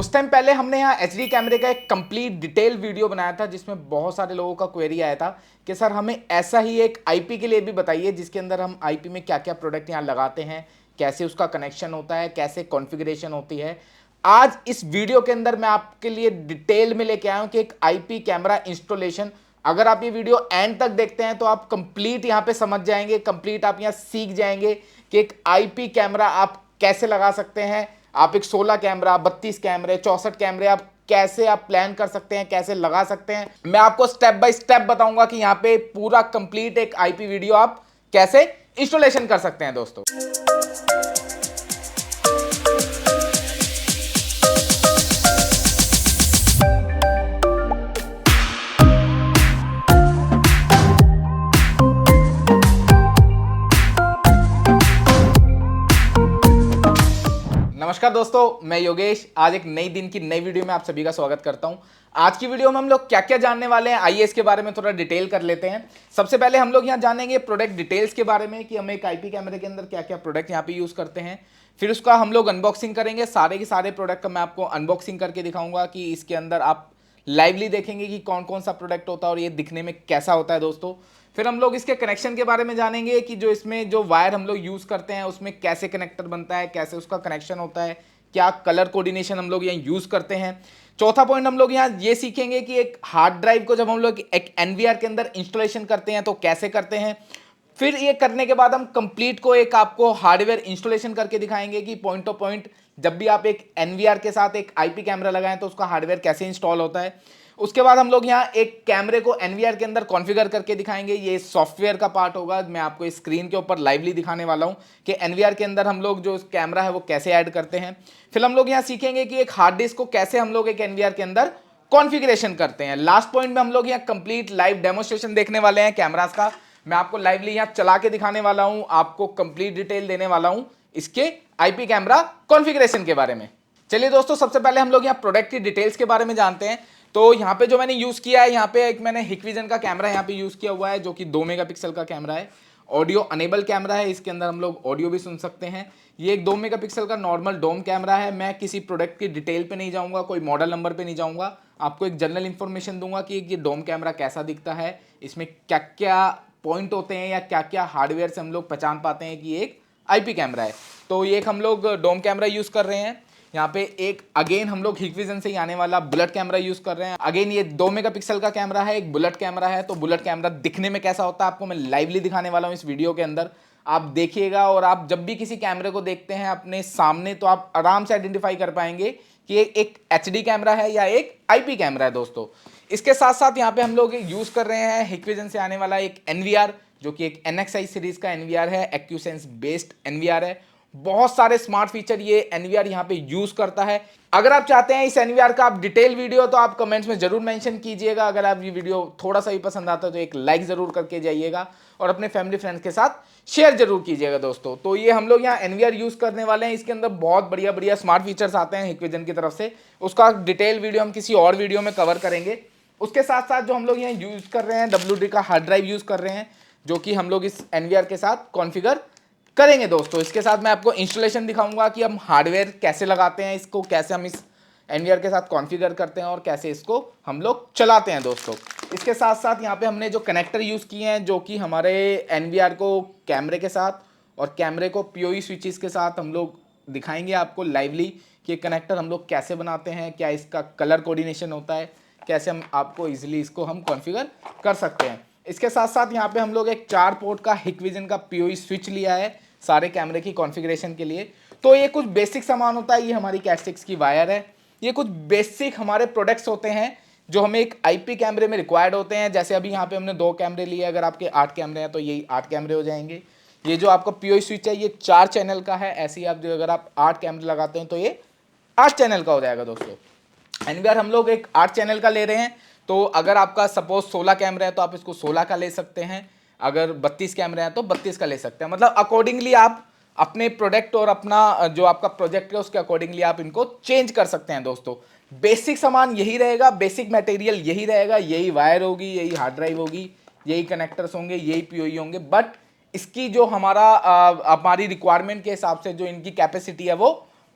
कुछ टाइम पहले हमने यहाँ एचडी कैमरे का एक कंप्लीट डिटेल वीडियो बनाया था जिसमें बहुत सारे लोगों का क्वेरी आया था कि सर हमें ऐसा ही एक आईपी के लिए भी बताइए जिसके अंदर हम आईपी में क्या क्या प्रोडक्ट यहाँ लगाते हैं, कैसे उसका कनेक्शन होता है, कैसे कॉन्फ़िगरेशन होती है। आज इस वीडियो के अंदर मैं आपके लिए डिटेल में लेके आया हूँ कि एक आईपी कैमरा इंस्टॉलेशन। अगर आप ये वीडियो एंड तक देखते हैं तो आप कंप्लीट यहाँ पे समझ जाएंगे, कंप्लीट आप यहाँ सीख जाएंगे कि एक आईपी कैमरा आप कैसे लगा सकते हैं। आप एक 16 कैमरा, 32 कैमरे, 64 कैमरे आप कैसे आप प्लान कर सकते हैं, कैसे लगा सकते हैं। मैं आपको स्टेप बाय स्टेप बताऊंगा कि यहाँ पे पूरा कंप्लीट एक आईपी वीडियो आप कैसे इंस्टॉलेशन कर सकते हैं दोस्तों। नमस्कार दोस्तों, मैं योगेश। आज एक नई दिन की नई वीडियो में आप सभी का स्वागत करता हूं। आज की वीडियो में हम लोग क्या क्या जानने वाले हैं, आइए इसके बारे में थोड़ा डिटेल कर लेते हैं। सबसे पहले हम लोग यहां जानेंगे प्रोडक्ट डिटेल्स के बारे में कि हम एक आईपी कैमरे के अंदर क्या क्या प्रोडक्ट यहां पे यूज करते हैं। फिर उसका हम लोग अनबॉक्सिंग करेंगे। सारे के सारे प्रोडक्ट का मैं आपको अनबॉक्सिंग करके दिखाऊंगा कि इसके अंदर आप लाइवली देखेंगे कि कौन कौन सा प्रोडक्ट होता है और ये दिखने में कैसा होता है दोस्तों। फिर हम लोग इसके कनेक्शन के बारे में जानेंगे कि जो इसमें जो वायर हम लोग यूज़ करते हैं उसमें कैसे कनेक्टर बनता है, कैसे उसका कनेक्शन होता है, क्या कलर कोऑर्डिनेशन हम लोग यहाँ यूज़ करते हैं। चौथा पॉइंट हम लोग यहाँ ये सीखेंगे कि एक हार्ड ड्राइव को जब हम लोग एक एनवीआर के अंदर इंस्टॉलेशन करते हैं तो कैसे करते हैं। फिर ये करने के बाद हम कंप्लीट को एक आपको हार्डवेयर इंस्टॉलेशन करके दिखाएंगे कि पॉइंट टू पॉइंट जब भी आप एक एनवीआर के साथ एक आईपी कैमरा लगाएं तो उसका हार्डवेयर कैसे इंस्टॉल होता है। उसके बाद हम लोग यहाँ एक कैमरे को एनवीआर के अंदर कॉन्फ़िगर करके दिखाएंगे। ये सॉफ्टवेयर का पार्ट होगा। मैं आपको स्क्रीन के ऊपर लाइवली दिखाने वाला हूँ कि एनवीआर के अंदर हम लोग जो कैमरा है वो कैसे ऐड करते हैं। फिर हम लोग यहाँ सीखेंगे कि एक हार्ड डिस्क को कैसे हम लोग एक एनवीआर के अंदर कॉन्फ़िगरेशन करते हैं। लास्ट पॉइंट में हम लोग यहाँ कंप्लीट लाइव डेमोस्ट्रेशन देखने वाले हैं कैमरास का। मैं आपको लाइवली यहाँ चला के दिखाने वाला हूँ, आपको कंप्लीट डिटेल देने वाला हूँ इसके आईपी कैमरा कॉन्फ़िगरेशन के बारे में। चलिए दोस्तों, सबसे पहले हम लोग यहाँ प्रोडक्ट की डिटेल्स के बारे में जानते हैं। तो यहाँ पे जो मैंने यूज़ किया है, यहाँ पे एक मैंने हिकविजन का कैमरा यहाँ पे यूज़ किया हुआ है जो कि 2 मेगापिक्सल का कैमरा है। ऑडियो अनेबल कैमरा है, इसके अंदर हम लोग ऑडियो भी सुन सकते हैं। ये एक 2 मेगापिक्सल का नॉर्मल डोम कैमरा है। मैं किसी प्रोडक्ट की डिटेल पे नहीं जाऊँगा, कोई मॉडल नंबर पे नहीं जाऊँगा, आपको एक जनरल इन्फॉर्मेशन दूंगा कि ये डोम कैमरा कैसा दिखता है, इसमें क्या क्या पॉइंट होते हैं या क्या क्या हार्डवेयर से हम लोग पहचान पाते हैं कि ये एक आईपी कैमरा है। तो ये एक हम लोग डोम कैमरा यूज़ कर रहे हैं। यहाँ पे एक अगेन हम लोग हिकविजन से ही आने वाला बुलेट कैमरा यूज कर रहे हैं। अगेन ये 2 मेगापिक्सल का कैमरा है, एक बुलेट कैमरा है। तो बुलेट कैमरा दिखने में कैसा होता है आपको मैं लाइवली दिखाने वाला हूँ इस वीडियो के अंदर। आप देखिएगा और आप जब भी किसी कैमरे को देखते हैं अपने सामने तो आप आराम से आइडेंटिफाई कर पाएंगे कि ये एक एचडी कैमरा है या एक आईपी कैमरा है दोस्तों। इसके साथ साथ यहाँ पे हम लोग यूज कर रहे हैं हिकविजन से आने वाला एक एनवीआर जो कि एक एनएक्सआई सीरीज का एनवीआर है, एक्यूसेंस बेस्ड एनवीआर है। बहुत सारे स्मार्ट फीचर ये एनवीआर यहाँ पे यूज करता है। अगर आप चाहते हैं इस एनवीआर का आप डिटेल वीडियो तो आप कमेंट्स में जरूर मेंशन कीजिएगा। अगर आप ये वीडियो थोड़ा सा भी पसंद आता है तो एक लाइक जरूर करके जाइएगा और अपने फैमिली फ्रेंड्स के साथ शेयर जरूर कीजिएगा दोस्तों। तो ये हम लोग यहाँ एनवीआर यूज करने वाले हैं। इसके अंदर बहुत बढ़िया बढ़िया स्मार्ट फीचर्स आते हैं हिकविजन की तरफ से। उसका डिटेल वीडियो हम किसी और वीडियो में कवर करेंगे। उसके साथ साथ जो हम लोग यहाँ यूज कर रहे हैं WD का हार्ड ड्राइव यूज कर रहे हैं जो कि हम लोग इस एनवीआर के साथ कॉन्फ़िगर करेंगे दोस्तों। इसके साथ मैं आपको इंस्टॉलेशन दिखाऊंगा कि हम हार्डवेयर कैसे लगाते हैं, इसको कैसे हम इस एनवीआर के साथ कॉन्फ़िगर करते हैं और कैसे इसको हम लोग चलाते हैं दोस्तों। इसके साथ साथ यहाँ पे हमने जो कनेक्टर यूज़ किए हैं जो कि हमारे एनवीआर को कैमरे के साथ और कैमरे को पीओई स्विचेस के साथ हम लोग दिखाएंगे आपको लाइवली कि कनेक्टर हम लोग कैसे बनाते हैं, क्या इसका कलर कोऑर्डिनेशन होता है, कैसे हम आपको ईजिली इसको हम कॉन्फ़िगर कर सकते हैं। इसके साथ साथ यहाँ पे हम लोग एक 4 पोर्ट का हिकविजन का पीओई स्विच लिया है सारे कैमरे की कॉन्फ़िगरेशन के लिए। तो ये कुछ बेसिक सामान होता है। ये हमारी कैट6 की वायर है। ये कुछ बेसिक हमारे प्रोडक्ट्स होते हैं जो हमें एक आईपी कैमरे में रिक्वायर्ड होते हैं। जैसे अभी यहाँ पे हमने 2 कैमरे लिए, अगर आपके 8 कैमरे हैं तो यही 8 कैमरे हो जाएंगे। ये जो आपका पीओई स्विच है ये 4 चैनल का है। ऐसे ही आप जो अगर आप 8 कैमरे लगाते हैं तो ये 8 चैनल का हो जाएगा दोस्तों। एनवीआर हम लोग एक 8 चैनल का ले रहे हैं। तो अगर आपका सपोज 16 कैमरे हैं तो आप इसको 16 का ले सकते हैं। अगर 32 कैमरे हैं तो 32 का ले सकते हैं। मतलब अकॉर्डिंगली आप अपने प्रोडक्ट और अपना जो आपका प्रोजेक्ट है उसके अकॉर्डिंगली आप इनको चेंज कर सकते हैं दोस्तों। बेसिक सामान यही रहेगा, बेसिक मटेरियल यही रहेगा, यही वायर होगी, यही हार्ड ड्राइव होगी, यही कनेक्टर्स होंगे, यही पीओई होंगे। बट इसकी जो हमारी रिक्वायरमेंट के हिसाब से जो इनकी कैपेसिटी है वो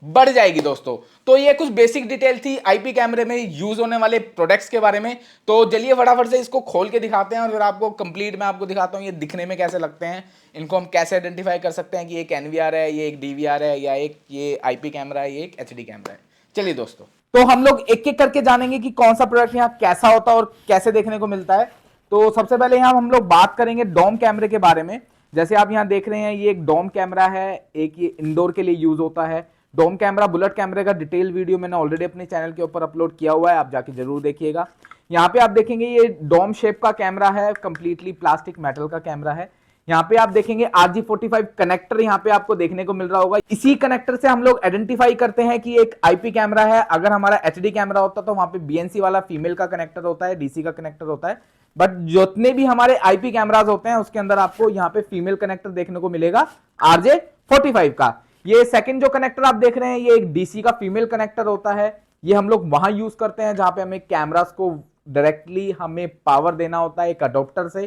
बढ़ जाएगी दोस्तों। तो ये कुछ बेसिक डिटेल थी आईपी कैमरे में यूज होने वाले प्रोडक्ट्स के बारे में। तो चलिए फटाफट से इसको खोल के दिखाते हैं और फिर आपको कंप्लीट मैं आपको दिखाता हूँ ये दिखने में कैसे लगते हैं, इनको हम कैसे आइडेंटिफाई कर सकते हैं कि एक एनवीआर है, ये एक डीवीआर है, या एक ये आईपी कैमरा है, ये एक एचडी कैमरा है। चलिए दोस्तों, तो हम लोग एक एक करके जानेंगे कि कौन सा प्रोडक्ट यहाँ कैसा होता है और कैसे देखने को मिलता है। तो सबसे पहले यहाँ हम लोग बात करेंगे डोम कैमरे के बारे में। जैसे आप यहाँ देख रहे हैं ये एक डोम कैमरा है, एक ये इंडोर के लिए यूज होता है। डोम कैमरा बुलेट कैमरे का डिटेल वीडियो मैंने ऑलरेडी अपने चैनल के ऊपर अपलोड किया हुआ है, आप जाके जरूर देखिएगा। यहाँ पे आप देखेंगे ये डोम शेप का कैमरा है, कंप्लीटली प्लास्टिक मेटल का कैमरा है। यहाँ पे आप देखेंगे RG45 कनेक्टर यहाँ पे आपको देखने को मिल रहा होगा। इसी कनेक्टर से हम लोग आइडेंटिफाई करते हैं कि एक आईपी कैमरा है। अगर हमारा एचडी कैमरा होता तो वहां पे बीएनसी वाला फीमेल का कनेक्टर होता है, डीसी का कनेक्टर होता है, बट जितने भी हमारे आईपी कैमराज होते हैं उसके अंदर आपको यहाँ पे फीमेल कनेक्टर देखने को मिलेगा RJ45 का। ये सेकंड जो कनेक्टर आप देख रहे हैं ये एक डीसी का फीमेल कनेक्टर होता है। ये हम लोग वहां यूज करते हैं जहां पे हमें कैमरास को डायरेक्टली हमें पावर देना होता है एक अडोप्टर से,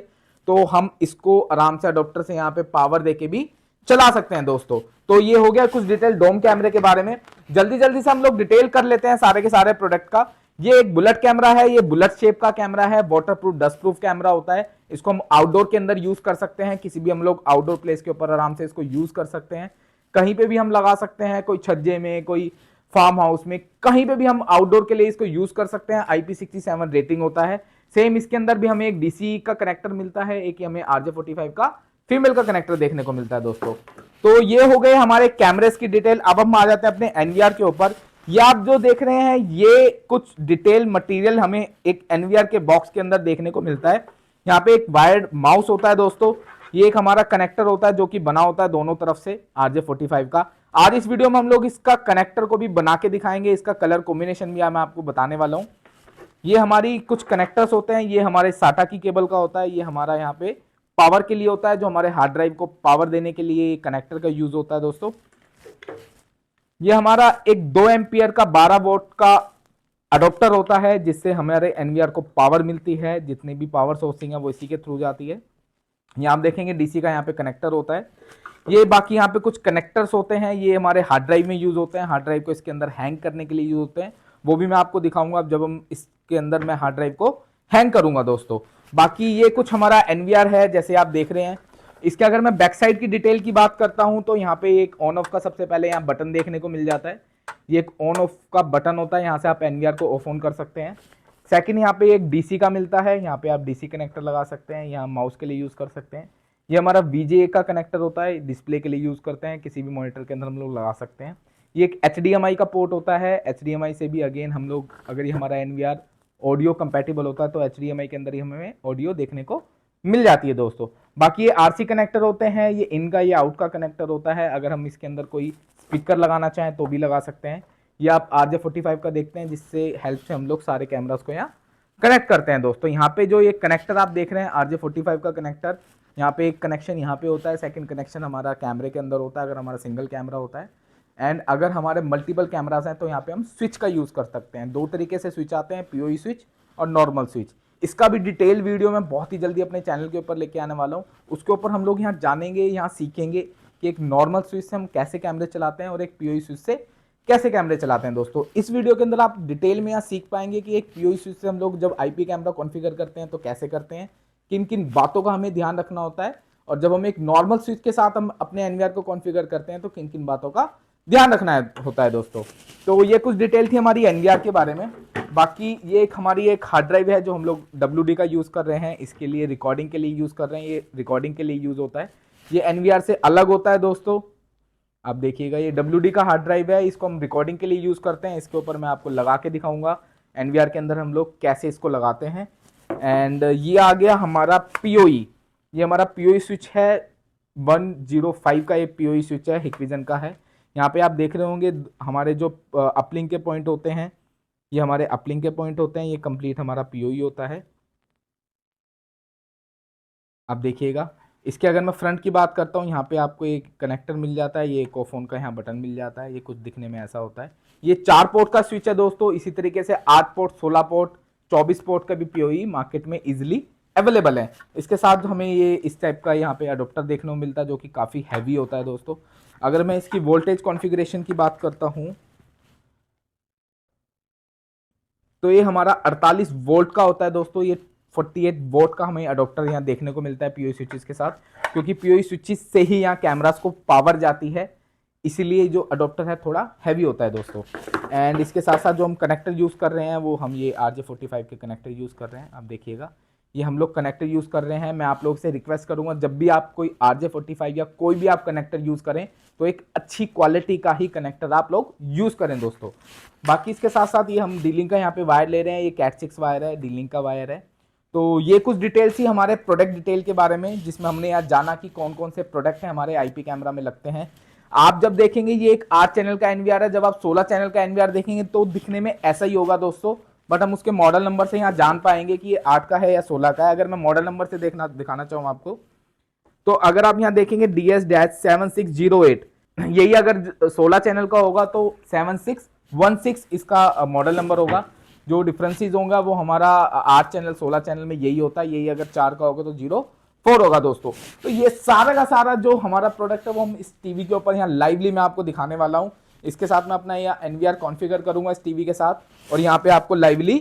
तो हम इसको आराम से अडोप्टर से यहाँ पे पावर देके भी चला सकते हैं दोस्तों। तो ये हो गया कुछ डिटेल डोम कैमरे के बारे में। जल्दी जल्दी से हम लोग डिटेल कर लेते हैं सारे के सारे प्रोडक्ट का। ये एक बुलेट कैमरा है, ये बुलेट शेप का कैमरा है, वाटरप्रूफ डस्ट प्रूफ कैमरा होता है। इसको हम आउटडोर के अंदर यूज कर सकते हैं, किसी भी हम लोग आउटडोर प्लेस के ऊपर आराम से इसको यूज कर सकते हैं। कहीं पे भी हम लगा सकते हैं, कोई छज्जे में, कोई फार्म हाउस में, कहीं पे भी हम आउटडोर के लिए इसको यूज कर सकते हैं। IP67 रेटिंग होता है। सेम इसके अंदर भी हमें एक डीसी का कनेक्टर मिलता है, एक हमें RJ45 का फीमेल का कनेक्टर देखने को मिलता है दोस्तों। तो ये हो गए हमारे कैमरेस की डिटेल। अब हम आ जाते हैं अपने एनवीआर के ऊपर। ये आप जो देख रहे हैं ये कुछ डिटेल मटेरियल हमें एक एनवीआर के बॉक्स के अंदर देखने को मिलता है। यहाँ पे एक वायर्ड माउस होता है दोस्तों। ये एक हमारा कनेक्टर होता है जो कि बना होता है दोनों तरफ से RJ45 का। आज इस वीडियो में हम लोग इसका कनेक्टर को भी बना के दिखाएंगे, इसका कलर कॉम्बिनेशन भी मैं आपको बताने वाला हूँ। ये हमारी कुछ कनेक्टर्स होते हैं, ये हमारे साटा की केबल का होता है, ये हमारा यहाँ पे पावर के लिए होता है, जो हमारे हार्ड ड्राइव को पावर देने के लिए कनेक्टर का यूज होता है दोस्तों। ये हमारा एक 2 एम्पियर का 12 वोल्ट का अडोप्टर होता है जिससे हमारे एनवीआर को पावर मिलती है। जितनी भी पावर सोर्सिंग है वो इसी के थ्रू जाती है। यहाँ आप देखेंगे डीसी का यहाँ पे कनेक्टर होता है। ये बाकी यहाँ पे कुछ कनेक्टर्स होते हैं, ये हमारे हार्ड ड्राइव में यूज होते हैं, हार्ड ड्राइव को इसके अंदर हैंग करने के लिए यूज होते हैं। वो भी मैं आपको दिखाऊंगा जब हम इसके अंदर मैं हार्ड ड्राइव को हैंग करूंगा दोस्तों। बाकी ये कुछ हमारा एनवीआर है जैसे आप देख रहे हैं। इसके अगर मैं बैक साइड की डिटेल की बात करता हूं तो यहाँ पे एक ऑन ऑफ का सबसे पहले यहाँ बटन देखने को मिल जाता है। ये एक ऑन ऑफ का बटन होता है, यहाँ से आप एनवीआर को ऑफ ऑन कर सकते हैं। सेकंड यहाँ पे एक डीसी का मिलता है, यहाँ पे आप डीसी कनेक्टर लगा सकते हैं, यहाँ माउस के लिए यूज कर सकते हैं। ये हमारा VGA का कनेक्टर होता है, डिस्प्ले के लिए यूज करते हैं, किसी भी मॉनिटर के अंदर हम लोग लगा सकते हैं। ये एक HDMI का पोर्ट होता है, HDMI से भी अगेन हम लोग अगर ये हमारा एनवीआर ऑडियो कंपैटिबल होता है तो HDMI के अंदर ही हमें ऑडियो देखने को मिल जाती है दोस्तों। बाकी ये RC कनेक्टर होते हैं, ये इन का ये आउट का कनेक्टर होता है। अगर हम इसके अंदर कोई स्पीकर लगाना चाहें तो भी लगा सकते हैं। ये आप RJ45 का देखते हैं जिससे हेल्प से हम लोग सारे कैमरास को यहाँ कनेक्ट करते हैं दोस्तों। यहाँ पे जो ये कनेक्टर आप देख रहे हैं RJ45 का कनेक्टर, यहाँ पे एक कनेक्शन यहाँ पे होता है, सेकंड कनेक्शन हमारा कैमरे के अंदर होता है अगर हमारा सिंगल कैमरा होता है। एंड अगर हमारे मल्टीपल कैमरास हैं तो यहाँ पे हम स्विच का यूज कर सकते हैं। 2 तरीके से स्विच आते हैं, PoE स्विच और नॉर्मल स्विच। इसका भी डिटेल वीडियो मैं बहुत ही जल्दी अपने चैनल के ऊपर लेके आने वाला हूँ। उसके ऊपर हम लोग यहाँ जानेंगे, यहाँ सीखेंगे कि एक नॉर्मल स्विच से हम कैसे कैमरे चलाते हैं और एक PoE स्विच से कैसे कैमरे चलाते हैं दोस्तों। इस वीडियो के अंदर आप डिटेल में यहाँ सीख पाएंगे कि एक PoE स्विच से हम लोग जब IP कैमरा कॉन्फ़िगर करते हैं तो कैसे करते हैं, किन किन बातों का हमें ध्यान रखना होता है, और जब हम एक नॉर्मल स्विच के साथ हम अपने एनवीआर को कॉन्फ़िगर करते हैं तो किन किन बातों का ध्यान रखना होता है दोस्तों। तो ये कुछ डिटेल थी हमारी एनवीआर के बारे में। बाकी ये हमारी एक हार्ड ड्राइव है जो हम लोग WD का यूज़ कर रहे हैं, इसके लिए रिकॉर्डिंग के लिए यूज़ कर रहे हैं। ये रिकॉर्डिंग के लिए यूज़ होता है, ये एनवीआर से अलग होता है दोस्तों। आप देखिएगा ये WD का हार्ड ड्राइव है, इसको हम रिकॉर्डिंग के लिए यूज़ करते हैं। इसके ऊपर मैं आपको लगा के दिखाऊंगा एनवीआर के अंदर हम लोग कैसे इसको लगाते हैं। एंड ये आ गया हमारा PoE, ये हमारा PoE स्विच है 105 का, ये PoE स्विच है, हिकविजन का है। यहाँ पे आप देख रहे होंगे हमारे जो अपलिंक के पॉइंट होते हैं, ये हमारे अपलिंक के पॉइंट होते हैं, ये कंप्लीट हमारा PoE होता है। आप देखिएगा इसके अगर मैं फ्रंट की बात करता हूँ, यहाँ पे आपको एक कनेक्टर मिल जाता है, ये एक फोन का यहाँ बटन मिल जाता है। ये कुछ दिखने में ऐसा होता है। ये 4 पोर्ट का स्विच है दोस्तों। इसी तरीके से 8 पोर्ट, 16 पोर्ट, 24 पोर्ट का भी PoE मार्केट में इजिली अवेलेबल है। इसके साथ हमें ये इस टाइप का यहाँ पे अडोप्टर देखने को मिलता है जो कि काफ़ी हैवी होता है दोस्तों। अगर मैं इसकी वोल्टेज कॉन्फ़िगरेशन की बात करता हूं तो ये हमारा 48 वोल्ट का होता है दोस्तों। ये 48 वोल्ट का हमें अडोप्टर यहाँ देखने को मिलता है पीओई स्विचेस के साथ, क्योंकि पीओई स्विचेस से ही यहाँ कैमरास को पावर जाती है, इसीलिए जो अडोप्टर है थोड़ा हैवी होता है दोस्तों। एंड इसके साथ साथ जो हम कनेक्टर यूज़ कर रहे हैं वो हम ये RJ45 के कनेक्टर यूज़ कर रहे हैं। आप देखिएगा ये हम लोग कनेक्टर यूज़ कर रहे हैं। मैं आप लोगों से रिक्वेस्ट करूंगा जब भी आप कोई RJ45 या कोई भी आप कनेक्टर यूज़ करें तो एक अच्छी क्वालिटी का ही कनेक्टर आप लोग यूज़ करें दोस्तों। बाकी इसके साथ साथ ये हम डीलिंग का यहाँ पे वायर ले रहे हैं, ये कैट 6 वायर है, डीलिंग का वायर है। तो ये कुछ डिटेल्स ही हमारे प्रोडक्ट डिटेल के बारे में, जिसमें हमने यहाँ जाना कि कौन कौन से प्रोडक्ट हैं हमारे आईपी कैमरा में लगते हैं। आप जब देखेंगे ये एक 8 चैनल का एनवीआर है, जब आप 16 चैनल का एनवीआर देखेंगे तो दिखने में ऐसा ही होगा दोस्तों, बट हम उसके मॉडल नंबर से यहाँ जान पाएंगे कि ये 8 का है या 16 का है। अगर मैं मॉडल नंबर से दिखाना चाहूँ आपको, तो अगर आप यहाँ देखेंगे DS-7608, यही अगर 16 चैनल का होगा तो 7616 इसका मॉडल नंबर होगा। जो डिफरेंसेस होगा वो हमारा 8 चैनल 16 चैनल में यही होता है, यही अगर 4 का होगा तो 04 होगा दोस्तों। तो ये सारा का सारा जो हमारा प्रोडक्ट है वो हम इस टीवी के ऊपर यहाँ लाइवली मैं आपको दिखाने वाला हूँ। इसके साथ मैं अपना यहाँ एनवीआर कॉन्फ़िगर करूंगा इस टीवी के साथ और यहाँ पे आपको लाइवली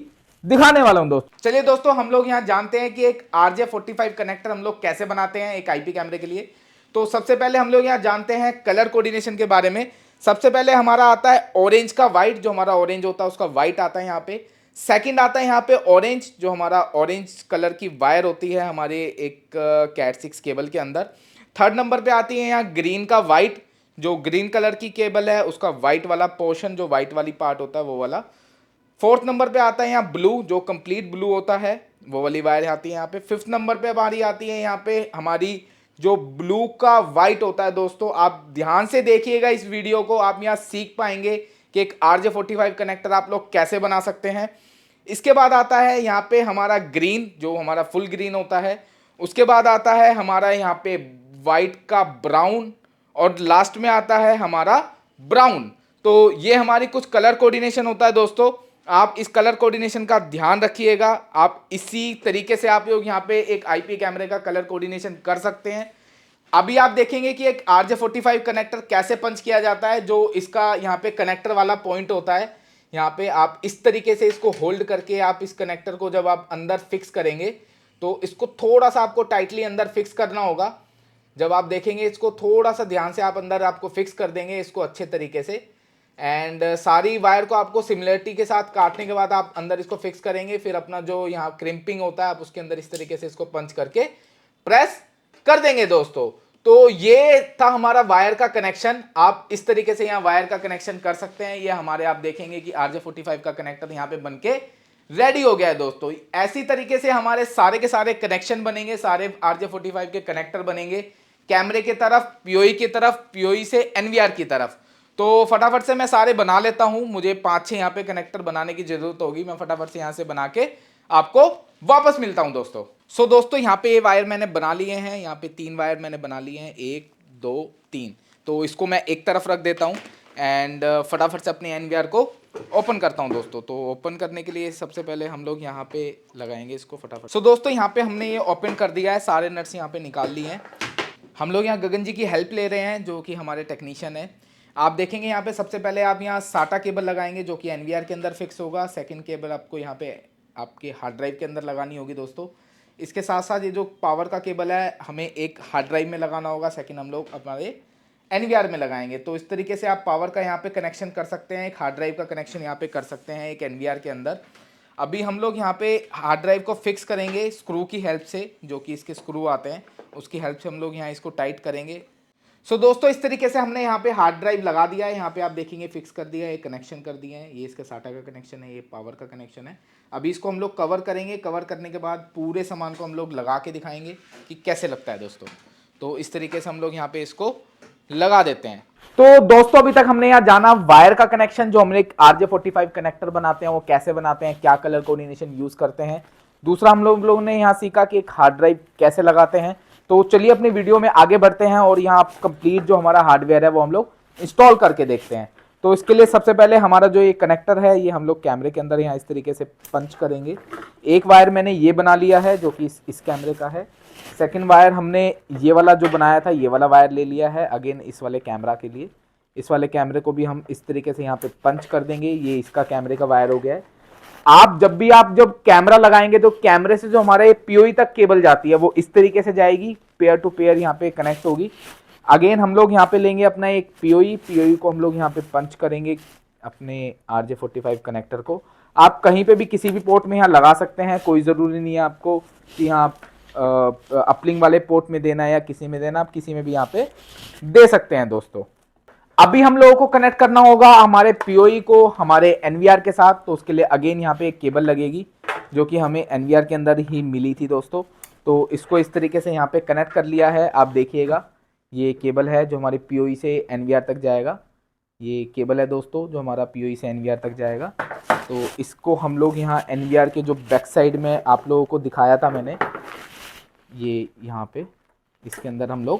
दिखाने वाला हूं दोस्तों। चलिए दोस्तों, हम लोग यहाँ जानते हैं कि एक RJ45 कनेक्टर हम लोग कैसे बनाते हैं एक आईपी कैमरे के लिए। तो सबसे पहले हम लोग यहाँ जानते हैं कलर कोऑर्डिनेशन के बारे में। सबसे पहले हमारा आता है ऑरेंज का वाइट, जो हमारा ऑरेंज होता है उसका वाइट आता है यहाँ पे। सेकंड आता है यहाँ पे ऑरेंज, जो हमारा ऑरेंज कलर की वायर होती है हमारे एक कैट 6 केबल के अंदर। थर्ड नंबर पे आती है यहाँ ग्रीन का वाइट, जो ग्रीन कलर की केबल है उसका वाइट वाला पोर्शन, जो वाइट वाली पार्ट होता है वो वाला। फोर्थ नंबर पे आता है यहाँ ब्लू, जो कंप्लीट ब्लू होता है वो वाली वायर आती है यहाँ पे। फिफ्थ नंबर पे हमारी आती है यहाँ पे हमारी जो ब्लू का वाइट होता है दोस्तों। आप ध्यान से देखिएगा इस वीडियो को, आप यहाँ सीख पाएंगे कि एक RJ45 कनेक्टर आप लोग कैसे बना सकते हैं। इसके बाद आता है यहाँ पे हमारा ग्रीन, जो हमारा फुल ग्रीन होता है। उसके बाद आता है हमारा यहाँ पे वाइट का ब्राउन और लास्ट में आता है हमारा ब्राउन। तो ये हमारी कुछ कलर कोऑर्डिनेशन होता है दोस्तों। आप इस कलर कोऑर्डिनेशन का ध्यान रखिएगा। आप इसी तरीके से आप लोग यहाँ पे एक आईपी कैमरे का कलर कोऑर्डिनेशन कर सकते हैं। अभी आप देखेंगे कि एक RJ45 कनेक्टर कैसे पंच किया जाता है। जो इसका यहाँ पे कनेक्टर वाला पॉइंट होता है, यहाँ पे आप इस तरीके से इसको होल्ड करके आप इस कनेक्टर को जब आप अंदर फिक्स करेंगे तो इसको थोड़ा सा आपको टाइटली अंदर फिक्स करना होगा। जब आप देखेंगे इसको थोड़ा सा ध्यान से आप अंदर आपको फिक्स कर देंगे इसको अच्छे तरीके से। एंड सारी वायर को आपको सिमिलरिटी के साथ काटने के बाद आप अंदर इसको फिक्स करेंगे। फिर अपना जो यहाँ क्रिम्पिंग होता है आप उसके अंदर इस तरीके से इसको पंच करके प्रेस कर देंगे दोस्तों। तो ये था हमारा वायर का कनेक्शन। आप इस तरीके से यहाँ वायर का कनेक्शन कर सकते हैं। ये हमारे आप देखेंगे कि RJ45 का कनेक्टर यहाँ पे बनके रेडी हो गया है दोस्तों। ऐसी तरीके से हमारे सारे के सारे कनेक्शन बनेंगे, सारे RJ45 के कनेक्टर बनेंगे कैमरे की तरफ, पीओई की तरफ, पीओई से एनवीआर की तरफ। तो फटाफट से मैं सारे बना लेता हूं, मुझे 5-6 यहाँ पे कनेक्टर बनाने की जरूरत होगी। मैं फटाफट से यहाँ से बना के आपको वापस मिलता हूं दोस्तों। सो दोस्तों, यहाँ पे ये वायर मैंने बना लिए हैं। यहाँ पे 3 वायर मैंने बना लिए हैं, 1 2 3। तो इसको मैं एक तरफ रख देता हूँ एंड फटाफट से अपने एनवीआर को ओपन करता हूँ दोस्तों। तो ओपन करने के लिए सबसे पहले हम लोग यहाँ पे लगाएंगे इसको फटाफट। सो दोस्तों, यहाँ पे हमने ये ओपन कर दिया है, सारे नट्स यहाँ पे निकाल लिए हैं। हम लोग यहाँ गगन जी की हेल्प ले रहे हैं जो कि हमारे टेक्नीशियन है। आप देखेंगे यहाँ पे सबसे पहले आप यहाँ SATA केबल लगाएंगे जो कि एनवीआर के अंदर फिक्स होगा। सेकंड केबल आपको यहाँ पे आपके हार्ड ड्राइव के अंदर लगानी होगी दोस्तों। इसके साथ साथ ये जो पावर का केबल है हमें एक हार्ड ड्राइव में लगाना होगा, सेकंड हम लोग हमारे एनवीआर में लगाएंगे। तो इस तरीके से आप पावर का यहाँ पे कनेक्शन कर सकते हैं, एक हार्ड ड्राइव का कनेक्शन यहाँ पे कर सकते हैं एक एनवीआर के अंदर। अभी हम लोग यहाँ पे हार्ड ड्राइव को फिक्स करेंगे स्क्रू की हेल्प से, जो कि इसके स्क्रू आते हैं उसकी हेल्प से हम लोग यहाँ इसको टाइट करेंगे। सो दोस्तों, इस तरीके से हमने यहाँ पे हार्ड ड्राइव लगा दिया है। यहाँ पे आप देखेंगे फिक्स कर दिया है, एक कनेक्शन कर दिए हैं। ये इसका SATA का कनेक्शन है, ये पावर का कनेक्शन है। अभी इसको हम लोग कवर करेंगे। कवर करने के बाद पूरे सामान को हम लोग लगा के दिखाएंगे कि कैसे लगता है दोस्तों। तो इस तरीके से हम लोग यहाँ पे इसको लगा देते हैं। तो दोस्तों, अभी तक हमने यहाँ जाना वायर का कनेक्शन, जो हमने एक RJ45 कनेक्टर बनाते हैं वो कैसे बनाते हैं, क्या कलर कोऑर्डिनेशन यूज करते हैं। दूसरा हम लोगों ने यहाँ सीखा कि एक हार्ड ड्राइव कैसे लगाते हैं। तो चलिए अपनी वीडियो में आगे बढ़ते हैं और यहाँ कंप्लीट जो हमारा हार्डवेयर है वो हम लोग इंस्टॉल करके देखते हैं। तो इसके लिए सबसे पहले हमारा जो ये कनेक्टर है ये हम लोग कैमरे के अंदर यहाँ इस तरीके से पंच करेंगे। एक वायर मैंने ये बना लिया है जो कि इस कैमरे का है। सेकंड वायर हमने ये वाला जो बनाया था ये वाला वायर ले लिया है अगेन इस वाले कैमरा के लिए। इस वाले कैमरे को भी हम इस तरीके से यहाँ पे पंच कर देंगे। ये इसका कैमरे का वायर हो गया है। आप जब कैमरा लगाएंगे तो कैमरे से जो हमारे पीओई तक केबल जाती है वो इस तरीके से जाएगी, पेयर टू पेयर यहाँ पे कनेक्ट होगी। अगेन हम लोग यहाँ पे लेंगे अपना एक पीओई को हम लोग यहाँ पे पंच करेंगे अपने RJ45 कनेक्टर को। आप कहीं पे भी किसी भी पोर्ट में यहाँ लगा सकते हैं, कोई ज़रूरी नहीं है आपको कि यहाँ अपलिंग वाले पोर्ट में देना है या किसी में देना, आप किसी में भी यहाँ पे दे सकते हैं दोस्तों। अभी हम लोगों को कनेक्ट करना होगा हमारे पीओई को हमारे एनवीआर के साथ, तो उसके लिए अगेन यहाँ पे एक केबल लगेगी जो कि हमें एनवीआर के अंदर ही मिली थी दोस्तों। तो इसको इस तरीके से यहाँ पे कनेक्ट कर लिया है। आप देखिएगा ये केबल है जो हमारे पीओई से एनवीआर तक जाएगा। ये केबल है दोस्तों जो हमारा पीओई से एनवीआर तक जाएगा। तो इसको हम लोग यहाँ एनवीआर के जो बैक साइड में आप लोगों को दिखाया था मैंने, ये यहाँ पे इसके अंदर हम लोग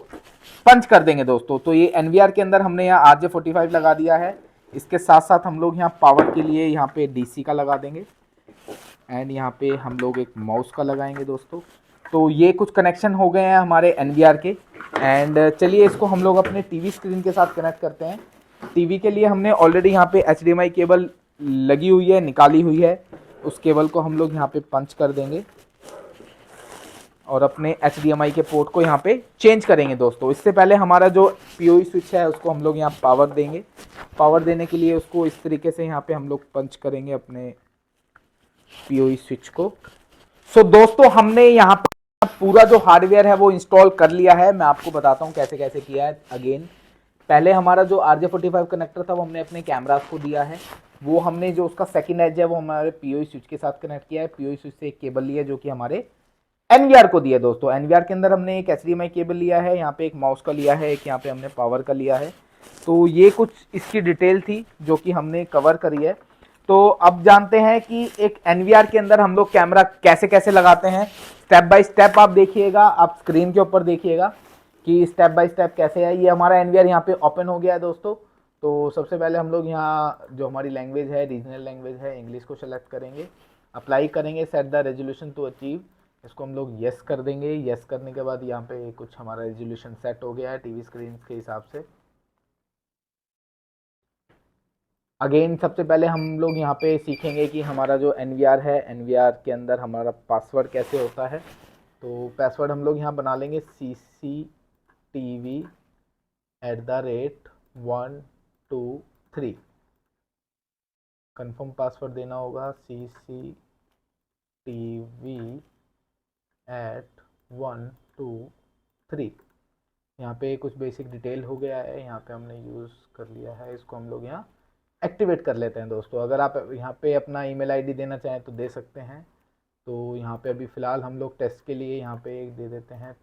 पंच कर देंगे दोस्तों। तो ये एनवीआर के अंदर हमने यहाँ RJ45 लगा दिया है। इसके साथ साथ हम लोग यहाँ पावर के लिए यहाँ पे DC का लगा देंगे एंड यहाँ पे हम लोग एक माउस का लगाएंगे दोस्तों। तो ये कुछ कनेक्शन हो गए हैं हमारे एनवीआर के। एंड चलिए इसको हम लोग अपने टीवी स्क्रीन के साथ कनेक्ट करते हैं। टीवी के लिए हमने ऑलरेडी यहाँ पे HDMI केबल लगी हुई है, निकाली हुई है। उस केबल को हम लोग यहाँ पे पंच कर देंगे और अपने HDMI के पोर्ट को यहाँ पे चेंज करेंगे दोस्तों। इससे पहले हमारा जो पीओई स्विच है उसको हम लोग यहाँ पावर देंगे। पावर देने के लिए उसको इस तरीके से यहाँ पे हम लोग पंच करेंगे अपने पीओई स्विच को। सो दोस्तों हमने यहाँ पर पूरा जो हार्डवेयर है वो इंस्टॉल कर लिया है। मैं आपको बताता हूँ कैसे कैसे किया है। अगेन पहले हमारा जो RJ45 कनेक्टर था वो हमने अपने कैमरास को दिया है। वो हमने जो उसका सेकंड एज है वो हमारे पीओई स्विच के साथ कनेक्ट किया है। पीओई स्विच से एक केबल लिया जो कि हमारे एनवीआर को दिया दोस्तों। एनवीआर के अंदर हमने एक HDMI केबल लिया है, यहाँ पे एक माउस का लिया है, एक यहाँ पे हमने पावर का लिया है। तो ये कुछ इसकी डिटेल थी जो कि हमने कवर करी है। तो अब जानते हैं कि एक एनवीआर के अंदर हम लोग कैमरा कैसे कैसे लगाते हैं। स्टेप बाय स्टेप आप देखिएगा, आप स्क्रीन के ऊपर देखिएगा कि स्टेप बाय स्टेप कैसे है। ये हमारा एनवीआर यहाँ पे ओपन हो गया है दोस्तों। तो सबसे पहले हम लोग यहाँ जो हमारी लैंग्वेज है, रीजनल लैंग्वेज है, इंग्लिश को सेलेक्ट करेंगे, अप्लाई करेंगे, set the resolution to achieve, इसको हम लोग यस कर देंगे। यस करने के बाद यहाँ पे कुछ हमारा रेजोल्यूशन सेट हो गया है टीवी स्क्रीन के हिसाब से। अगेन सबसे पहले हम लोग यहाँ पे सीखेंगे कि हमारा जो एनवीआर है, एनवीआर के अंदर हमारा पासवर्ड कैसे होता है। तो पासवर्ड हम लोग यहाँ बना लेंगे CCTV@123। कंफर्म पासवर्ड देना होगा CCTV@123। यहाँ पे कुछ बेसिक डिटेल हो गया है, यहाँ पे हमने यूज़ कर लिया है। इसको हम लोग यहाँ एक्टिवेट कर लेते हैं दोस्तों। अगर आप यहाँ पे अपना ईमेल आईडी देना चाहें तो दे सकते हैं। तो यहाँ पे अभी फ़िलहाल हम लोग टेस्ट के लिए यहाँ पे एक दे देते हैं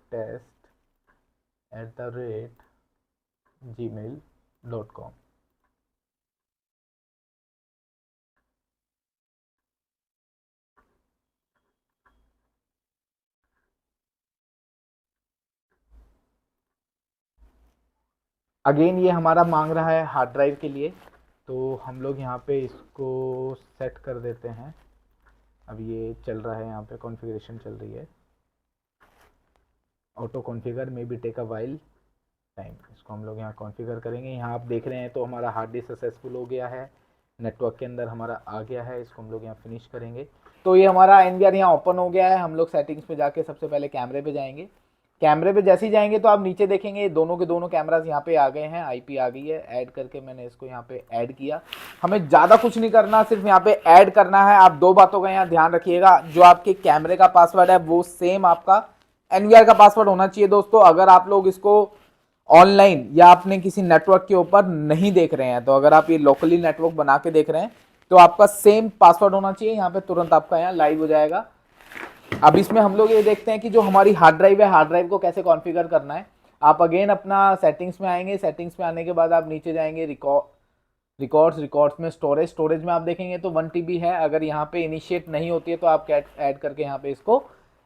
test@gmail.com। अगेन ये हमारा मांग रहा है हार्ड ड्राइव के लिए, तो हम लोग यहाँ पे इसको सेट कर देते हैं। अब ये चल रहा है, यहाँ पे कॉन्फ़िगरेशन चल रही है। Auto configure may be take a while time. इसको हम लोग यहाँ कॉन्फ़िगर करेंगे। यहाँ आप देख रहे हैं तो हमारा हार्ड डिस्क सक्सेसफुल हो गया है, नेटवर्क के अंदर हमारा आ गया है। इसको हम लोग यहाँ फिनिश करेंगे। तो ये हमारा एनवीआर यहाँ ओपन हो गया है। हम लोग सेटिंग्स पे जाके सबसे पहले कैमरे पे जाएंगे। कैमरे पे जैसे ही जाएंगे तो आप नीचे देखेंगे दोनों के दोनों कैमरास यहाँ पे आ गए हैं। आईपी आ गई है, ऐड करके मैंने इसको यहाँ पे ऐड किया। हमें ज़्यादा कुछ नहीं करना, सिर्फ यहाँ पे ऐड करना है। आप दो बातों का यहाँ ध्यान रखिएगा, जो आपके कैमरे का पासवर्ड है वो सेम आपका एनवीआर का पासवर्ड होना चाहिए दोस्तों। अगर आप लोग इसको ऑनलाइन या अपने किसी नेटवर्क के ऊपर नहीं देख रहे हैं, तो अगर आप ये लोकली नेटवर्क बना के देख रहे हैं तो आपका सेम पासवर्ड होना चाहिए। यहाँ पे तुरंत आपका यहाँ लाइव हो जाएगा। अब इसमें हम लोग ये देखते हैं कि जो हमारी हार्ड ड्राइव है, हार्ड ड्राइव को कैसे कॉन्फ़िगर करना है। आप अगेन अपना सेटिंग्स में आएंगे। सेटिंग्स में आने के बाद आप नीचे जाएंगे रिकॉर्ड्स में स्टोरेज में आप देखेंगे तो 1 TB है। अगर यहाँ पे इनिशिएट नहीं होती है तो आप ऐड करके यहाँ पे इसको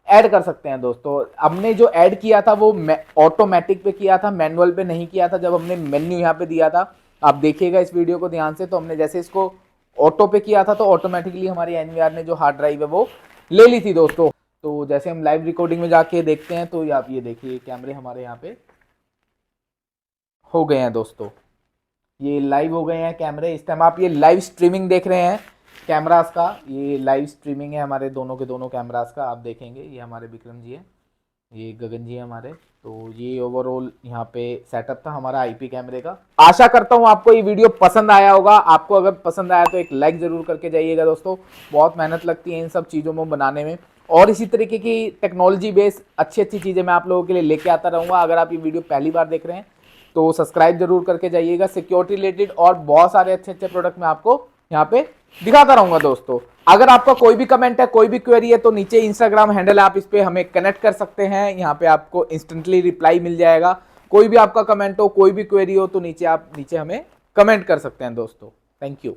ऐड कर सकते हैं दोस्तों। हमने जो ऐड किया था वो ऑटोमेटिक पे किया था, मैनुअल पे नहीं किया था। जब हमने मेन्यू यहाँ पे दिया था आप देखिएगा इस वीडियो को ध्यान से। तो हमने जैसे इसको ऑटो पे किया था तो ऑटोमेटिकली हमारी एनवीआर ने जो हार्ड ड्राइव है वो ले ली थी दोस्तों। तो जैसे हम लाइव रिकॉर्डिंग में जाके देखते हैं तो आप ये देखिए कैमरे हमारे यहाँ पे हो गए हैं दोस्तों, ये लाइव हो गए हैं कैमरे। इस टाइम आप ये लाइव स्ट्रीमिंग देख रहे हैं कैमरास का, ये लाइव स्ट्रीमिंग है हमारे दोनों के दोनों कैमरास का। आप देखेंगे ये हमारे विक्रम जी है, ये गगन जी है हमारे। तो ये ओवरऑल यहाँ पे सेटअप था हमारा आईपी कैमरे का। आशा करता हूँ आपको ये वीडियो पसंद आया होगा। आपको अगर पसंद आया तो एक लाइक जरूर करके जाइएगा दोस्तों। बहुत मेहनत लगती है इन सब चीज़ों में बनाने में, और इसी तरीके की टेक्नोलॉजी बेस्ड अच्छी अच्छी चीज़ें मैं आप लोगों के लिए लेके आता रहूँगा। अगर आप ये वीडियो पहली बार देख रहे हैं तो सब्सक्राइब जरूर करके जाइएगा। सिक्योरिटी रिलेटेड और बहुत सारे अच्छे अच्छे प्रोडक्ट मैं आपको यहाँ पे दिखाता रहूंगा दोस्तों। अगर आपका कोई भी कमेंट है, कोई भी क्वेरी है तो नीचे इंस्टाग्राम हैंडल है, आप इस पे हमें कनेक्ट कर सकते हैं। यहाँ पे आपको इंस्टेंटली रिप्लाई मिल जाएगा। कोई भी आपका कमेंट हो, कोई भी क्वेरी हो तो नीचे आप हमें कमेंट कर सकते हैं दोस्तों। Thank you.